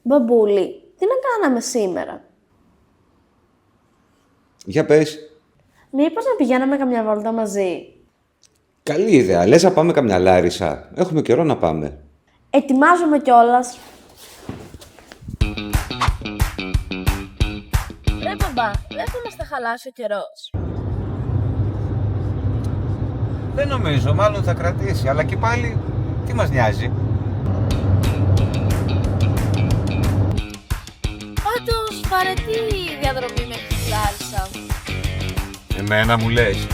Μπαμπούλη, τι να κάναμε σήμερα? Για πες. Μήπως να πηγαίναμε καμιά βόλτα μαζί? Καλή ιδέα. Λες να πάμε καμιά Λάρισα. Έχουμε καιρό να πάμε. Ετοιμάζομαι κιόλας. Ρε μπαμπά, δεν θα μας τα χαλάσει ο καιρός. Δεν νομίζω, μάλλον θα κρατήσει. Αλλά και πάλι, τι μας νοιάζει. Πάντως, βαρετή η διαδρομή μέχρι τη Λάρισα. Εμένα μου λες.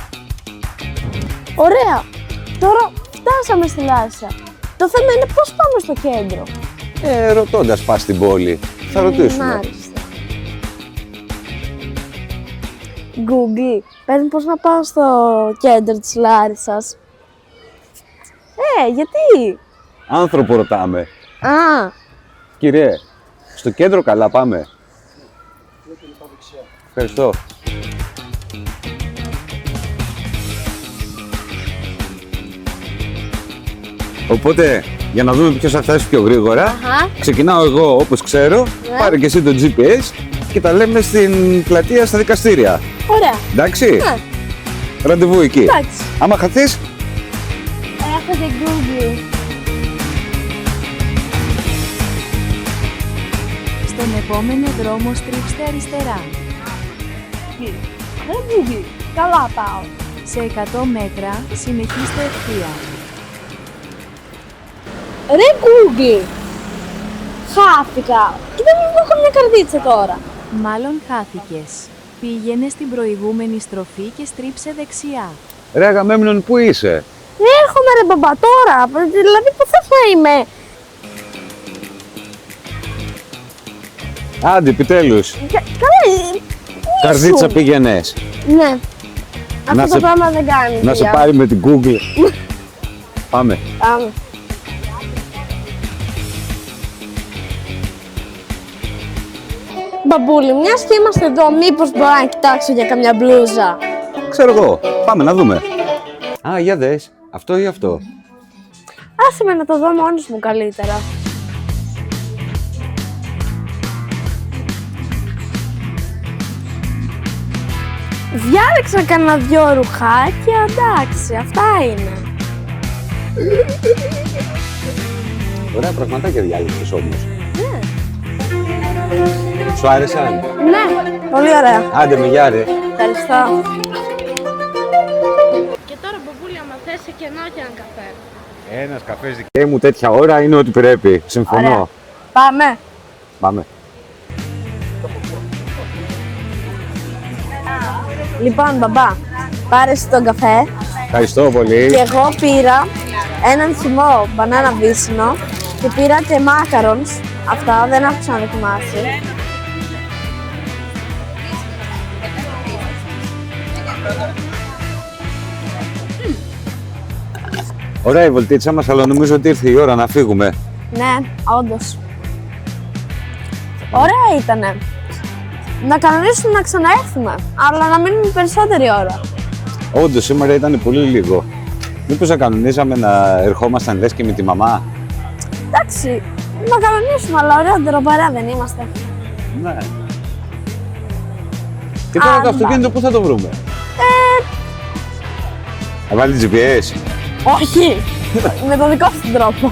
Ωραία! Τώρα φτάσαμε στη Λάρισα. Το θέμα είναι πώς πάμε στο κέντρο. Ρωτώντας πας στην πόλη. Θα ρωτήσουμε. Μάλιστα. Google, πες μου πώς να πάω στο κέντρο της Λάρισας. Γιατί? Άνθρωπο ρωτάμε. Α, Κύριε, στο κέντρο καλά πάμε. Ευχαριστώ. Οπότε, για να δούμε ποιος θα φτάσει πιο γρήγορα, ξεκινάω εγώ όπως ξέρω, πάρε και εσύ το GPS και τα λέμε στην πλατεία στα δικαστήρια. ωραία. Εντάξει, Ναι. ραντεβού εκεί. Εντάξει. Άμα χαθείς, Έχετε Google. Στον επόμενο δρόμο στρίψτε αριστερά. Ρε Google, καλά πάω. Σε 100 μέτρα συνεχίστε ευθεία. Ρε Google, χάθηκα. Κοίτα μην έχω μια καρδίτσα τώρα. Μάλλον χάθηκες. Πήγαινε στην προηγούμενη στροφή και στρίψε δεξιά. ρε Αγαμέμνον, πού είσαι? Έρχομαι ρε μπαμπά τώρα, δηλαδή πού θα είμαι. Άντε, επιτέλους. Καλά, Καρδίτσα ήσουν. πήγαινες. Ναι. Να Αυτό σε- το πράγμα δεν κάνει. Να σε δουλειά. πάρει με την Google. Πάμε. Πάμε. Μπαμπούλη, μιας και είμαστε εδώ, μήπως μπορώ να κοιτάξω για καμιά μπλούζα. Ξέρω εγώ. Πάμε να δούμε. Α, για δες. Αυτό ή αυτό. Άσε με να το δω μόνος μου καλύτερα. Διάλεξα κανένα δυο ρουχάκια, εντάξει, αυτά είναι. Ωραία πραγματάκια διάλεξες όμως. Σου άρεσαν? Ναι, πολύ ωραία. Άντε με γεια ρε. Ευχαριστώ. Και τώρα μπαμπούλη, άμα θες σε κενό και έναν καφέ. Ένας καφές Και μου τέτοια ώρα είναι ό,τι πρέπει. Συμφωνώ. Ωραία. Πάμε. Πάμε. Λοιπόν, μπαμπά, πάρε εσύ τον καφέ Ευχαριστώ πολύ. και εγώ πήρα έναν χυμό μπανάνα βύσσινο και πήρα και μάκαρονς. Αυτά δεν έχω ξαναδοκιμάσει. Ωραία η βολτίτσα μας, αλλά νομίζω ότι ήρθε η ώρα να φύγουμε. Ναι, όντως. Ωραία ήτανε. Να κανονίσουμε να ξαναέρθουμε, αλλά να μείνουμε περισσότερη ώρα. Όντως σήμερα ήταν πολύ λίγο. Μήπως να κανονίζαμε να ερχόμασταν λες και με τη μαμά. Εντάξει, να κανονίσουμε, αλλά ωραιότερο παρά δεν είμαστε. Ναι. Και τώρα Αν το αυτοκίνητο πού θα το βρούμε? Θα βάλει GPS. Όχι, με τον δικό σου τρόπο.